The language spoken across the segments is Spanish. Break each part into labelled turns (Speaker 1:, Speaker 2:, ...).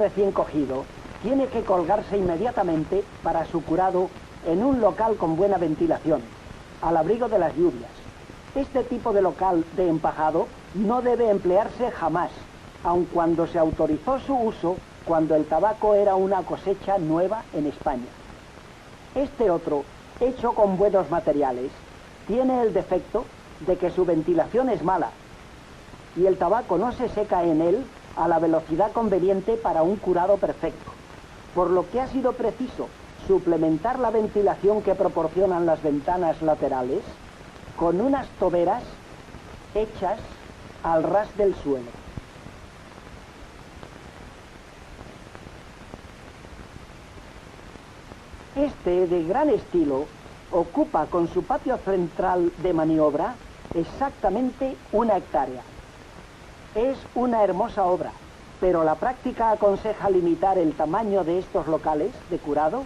Speaker 1: Recién cogido, tiene que colgarse inmediatamente para su curado en un local con buena ventilación, al abrigo de las lluvias. Este tipo de local de empajado no debe emplearse jamás, aun cuando se autorizó su uso cuando el tabaco era una cosecha nueva en España. Este otro, hecho con buenos materiales, tiene el defecto de que su ventilación es mala y el tabaco no se seca en él a la velocidad conveniente para un curado perfecto, por lo que ha sido preciso suplementar la ventilación que proporcionan las ventanas laterales con unas toberas hechas al ras del suelo. Este, de gran estilo, ocupa con su patio central de maniobra exactamente 1 hectárea. Es una hermosa obra, pero la práctica aconseja limitar el tamaño de estos locales de curado,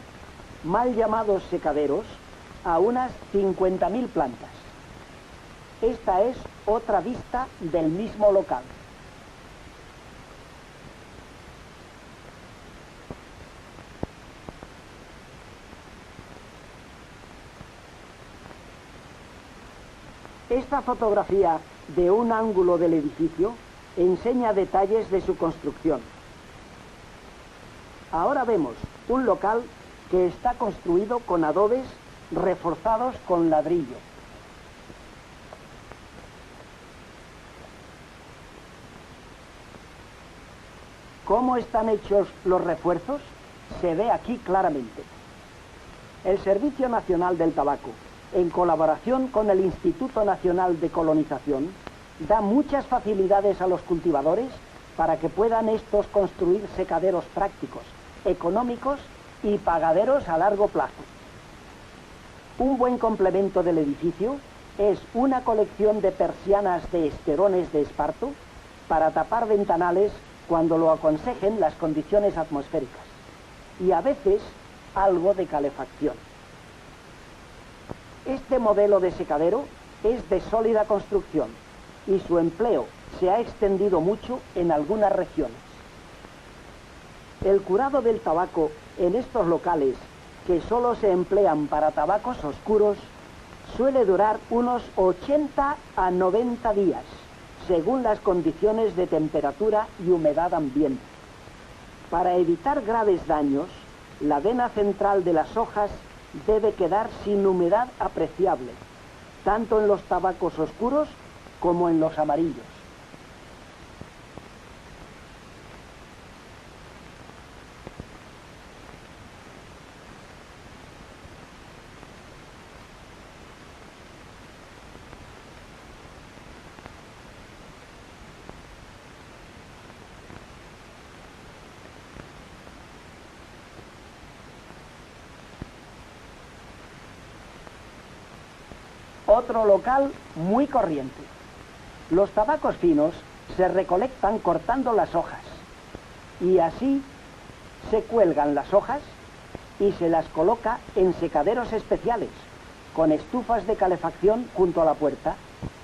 Speaker 1: mal llamados secaderos, a unas 50.000 plantas. Esta es otra vista del mismo local. Esta fotografía de un ángulo del edificio enseña detalles de su construcción. Ahora vemos un local que está construido con adobes reforzados con ladrillo. ¿Cómo están hechos los refuerzos? Se ve aquí claramente. El Servicio Nacional del Tabaco, en colaboración con el Instituto Nacional de Colonización, da muchas facilidades a los cultivadores para que puedan estos construir secaderos prácticos, económicos y pagaderos a largo plazo. Un buen complemento del edificio es una colección de persianas de esterones de esparto para tapar ventanales cuando lo aconsejen las condiciones atmosféricas, y a veces algo de calefacción. Este modelo de secadero es de sólida construcción y su empleo se ha extendido mucho en algunas regiones. El curado del tabaco en estos locales, que solo se emplean para tabacos oscuros, suele durar unos 80 a 90 días, según las condiciones de temperatura y humedad ambiente. Para evitar graves daños, la vena central de las hojas debe quedar sin humedad apreciable, tanto en los tabacos oscuros como en los amarillos. Otro local muy corriente. Los tabacos finos se recolectan cortando las hojas y así se cuelgan las hojas y se las coloca en secaderos especiales con estufas de calefacción junto a la puerta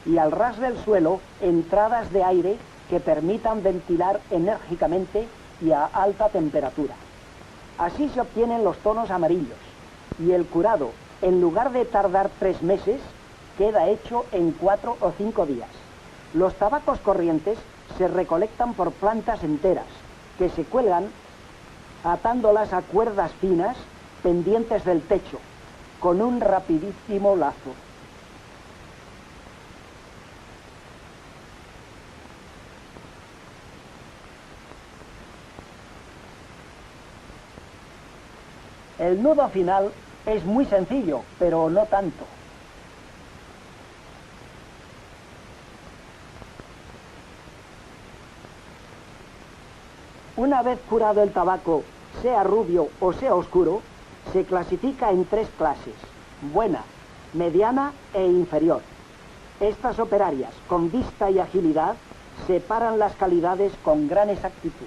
Speaker 1: y al ras del suelo entradas de aire que permitan ventilar enérgicamente y a alta temperatura. Así se obtienen los tonos amarillos y el curado, en lugar de tardar 3 meses, queda hecho en 4 o 5 días. Los tabacos corrientes se recolectan por plantas enteras, que se cuelgan atándolas a cuerdas finas pendientes del techo, con un rapidísimo lazo. El nudo final es muy sencillo, pero no tanto. Una vez curado el tabaco, sea rubio o sea oscuro, se clasifica en 3 clases: buena, mediana e inferior. Estas operarias, con vista y agilidad, separan las calidades con gran exactitud.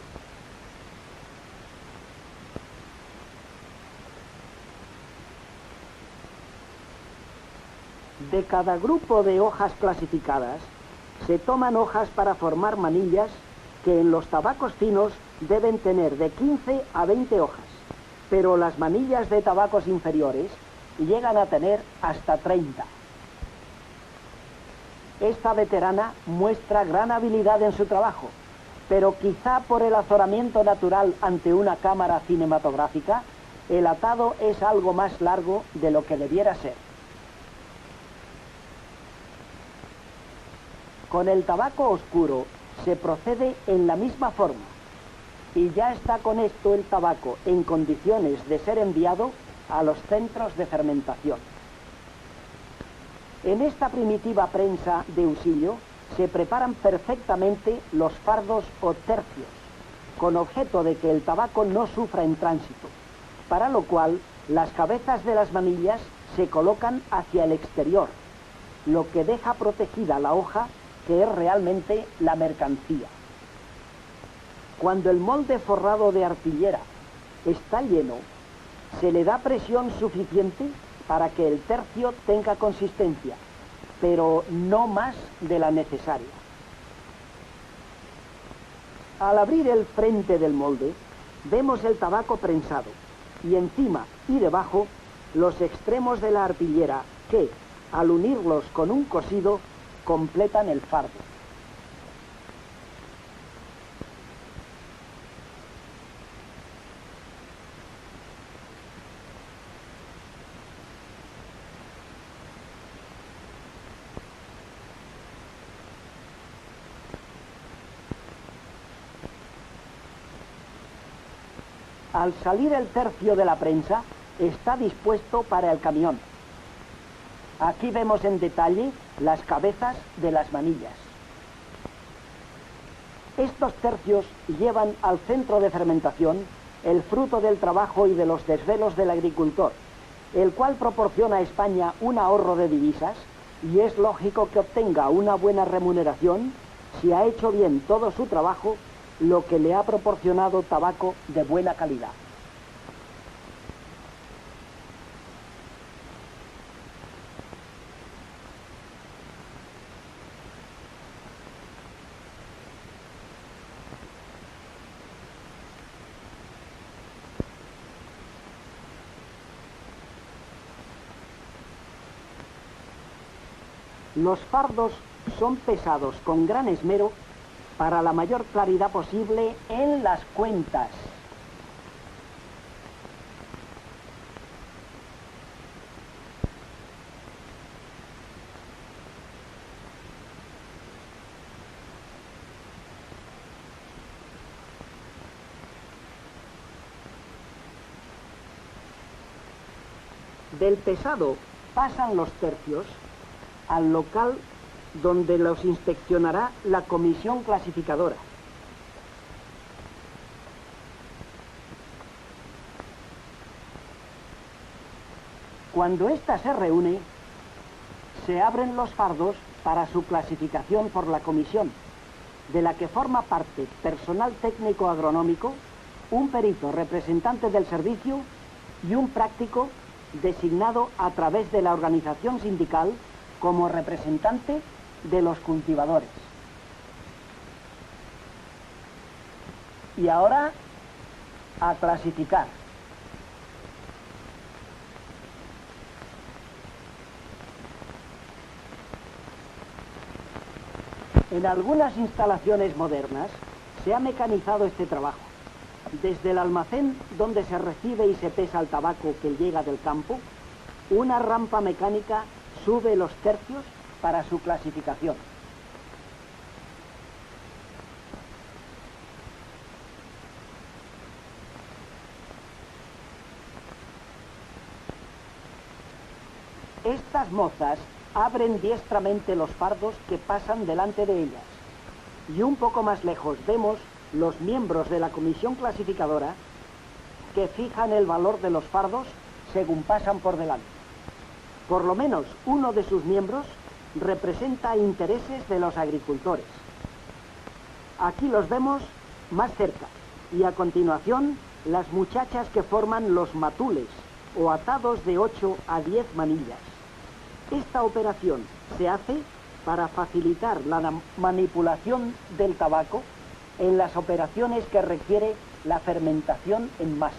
Speaker 1: De cada grupo de hojas clasificadas, se toman hojas para formar manillas que en los tabacos finos deben tener de 15 a 20 hojas, pero las manillas de tabacos inferiores llegan a tener hasta 30. Esta veterana muestra gran habilidad en su trabajo, pero quizá por el azoramiento natural ante una cámara cinematográfica, el atado es algo más largo de lo que debiera ser. Con el tabaco oscuro se procede en la misma forma, y ya está con esto el tabaco en condiciones de ser enviado a los centros de fermentación. En esta primitiva prensa de husillo se preparan perfectamente los fardos o tercios, con objeto de que el tabaco no sufra en tránsito, para lo cual las cabezas de las manillas se colocan hacia el exterior, lo que deja protegida la hoja, que es realmente la mercancía. Cuando el molde forrado de arpillera está lleno, se le da presión suficiente para que el tercio tenga consistencia, pero no más de la necesaria. Al abrir el frente del molde, vemos el tabaco prensado, y encima y debajo los extremos de la arpillera que, al unirlos con un cosido, completan el fardo. Al salir el tercio de la prensa, está dispuesto para el camión. Aquí vemos en detalle las cabezas de las manillas. Estos tercios llevan al centro de fermentación el fruto del trabajo y de los desvelos del agricultor, el cual proporciona a España un ahorro de divisas, y es lógico que obtenga una buena remuneración si ha hecho bien todo su trabajo, lo que le ha proporcionado tabaco de buena calidad. Los fardos son pesados con gran esmero para la mayor claridad posible en las cuentas. Del pesado pasan los tercios al local donde los inspeccionará la comisión clasificadora. Cuando ésta se reúne, se abren los fardos para su clasificación por la comisión, de la que forma parte personal técnico agronómico, un perito representante del servicio y un práctico designado a través de la organización sindical como representante de los cultivadores. Y ahora, a clasificar. En algunas instalaciones modernas se ha mecanizado este trabajo. Desde el almacén donde se recibe y se pesa el tabaco que llega del campo, una rampa mecánica sube los tercios para su clasificación. Estas mozas abren diestramente los fardos que pasan delante de ellas, y un poco más lejos vemos los miembros de la comisión clasificadora que fijan el valor de los fardos según pasan por delante. Por lo menos uno de sus miembros representa intereses de los agricultores. Aquí los vemos más cerca, y a continuación las muchachas que forman los matules o atados de 8 a 10 manillas. Esta operación se hace para facilitar la manipulación del tabaco en las operaciones que requiere la fermentación en masa.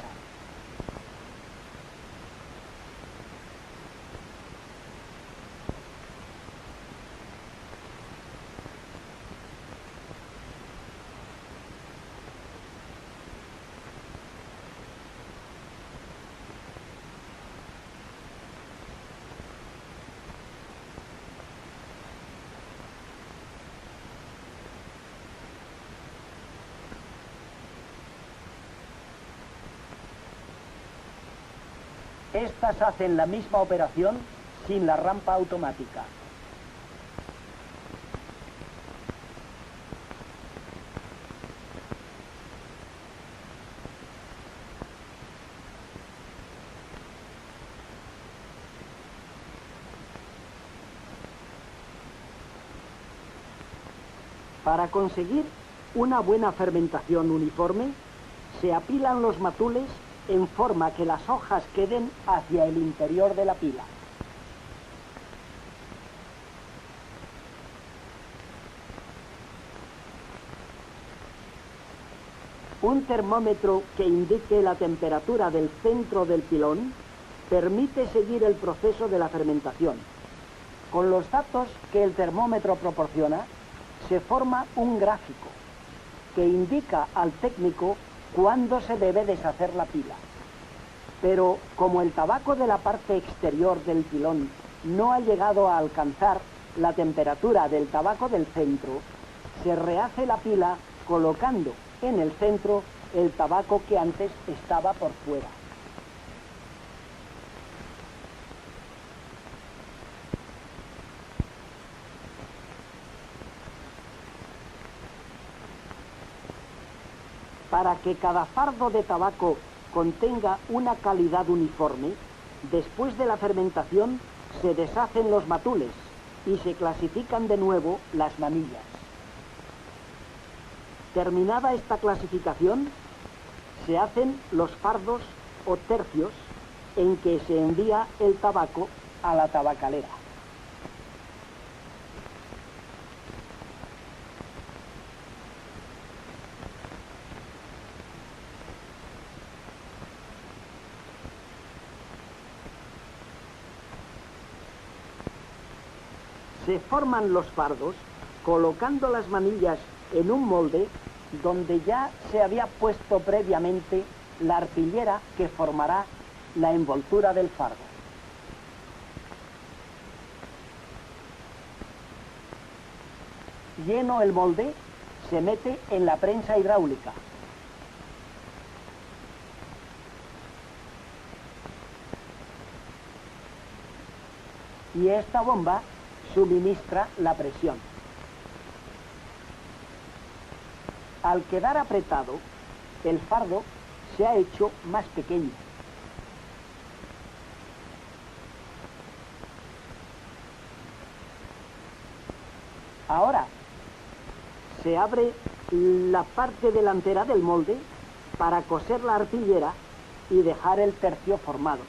Speaker 1: Estas hacen la misma operación sin la rampa automática. Para conseguir una buena fermentación uniforme, se apilan los matules en forma que las hojas queden hacia el interior de la pila. Un termómetro que indique la temperatura del centro del pilón permite seguir el proceso de la fermentación. Con los datos que el termómetro proporciona, se forma un gráfico que indica al técnico cuándo se debe deshacer la pila. Pero como el tabaco de la parte exterior del pilón no ha llegado a alcanzar la temperatura del tabaco del centro, se rehace la pila colocando en el centro el tabaco que antes estaba por fuera. Para que cada fardo de tabaco contenga una calidad uniforme, después de la fermentación se deshacen los matules y se clasifican de nuevo las manillas. Terminada esta clasificación, se hacen los fardos o tercios en que se envía el tabaco a la tabacalera. Se forman los fardos colocando las manillas en un molde donde ya se había puesto previamente la arpillera que formará la envoltura del fardo. Lleno el molde, se mete en la prensa hidráulica. Y esta bomba suministra la presión. Al quedar apretado, el fardo se ha hecho más pequeño. Ahora se abre la parte delantera del molde para coser la arpillera y dejar el tercio formado.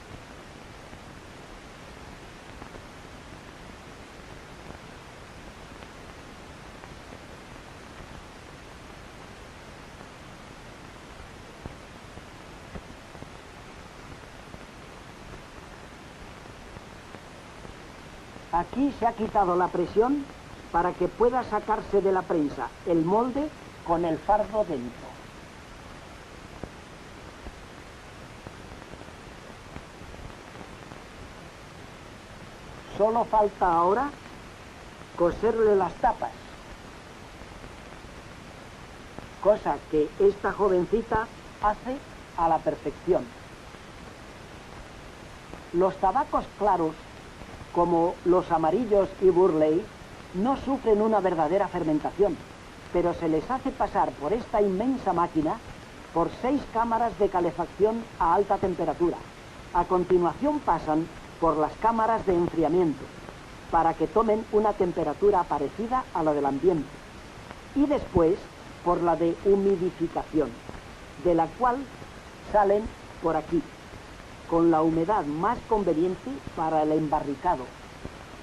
Speaker 1: Aquí se ha quitado la presión para que pueda sacarse de la prensa el molde con el fardo dentro. Solo falta ahora coserle las tapas, cosa que esta jovencita hace a la perfección. Los tabacos claros, como los amarillos y Burley, no sufren una verdadera fermentación, pero se les hace pasar por esta inmensa máquina por 6 cámaras de calefacción a alta temperatura. A continuación pasan por las cámaras de enfriamiento, para que tomen una temperatura parecida a la del ambiente, y después por la de humidificación, de la cual salen por aquí, con la humedad más conveniente para el embarricado,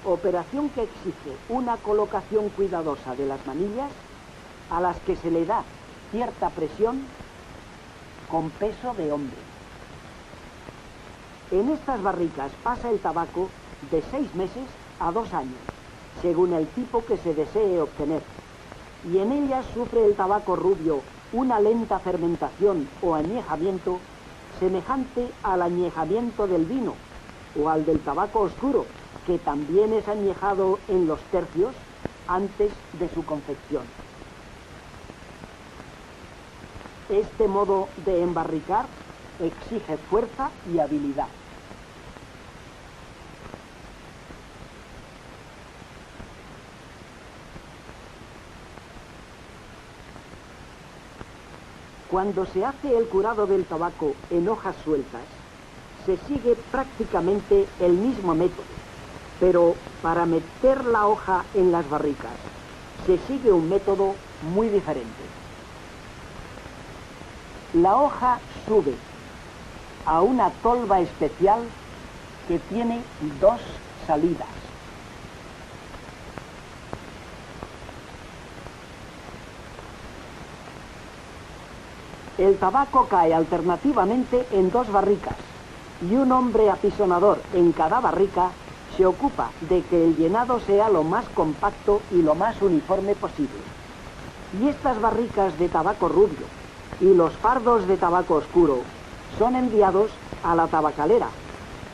Speaker 1: operación que exige una colocación cuidadosa de las manillas, a las que se le da cierta presión con peso de hombre. En estas barricas pasa el tabaco de 6 meses a 2 años, según el tipo que se desee obtener, y en ellas sufre el tabaco rubio una lenta fermentación o añejamiento semejante al añejamiento del vino o al del tabaco oscuro, que también es añejado en los tercios antes de su confección. Este modo de embarricar exige fuerza y habilidad. Cuando se hace el curado del tabaco en hojas sueltas, se sigue prácticamente el mismo método, pero para meter la hoja en las barricas se sigue un método muy diferente. La hoja sube a una tolva especial que tiene 2 salidas. El tabaco cae alternativamente en 2 barricas y un hombre apisonador en cada barrica se ocupa de que el llenado sea lo más compacto y lo más uniforme posible. Y estas barricas de tabaco rubio y los fardos de tabaco oscuro son enviados a la tabacalera,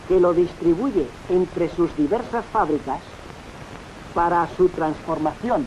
Speaker 1: que lo distribuye entre sus diversas fábricas para su transformación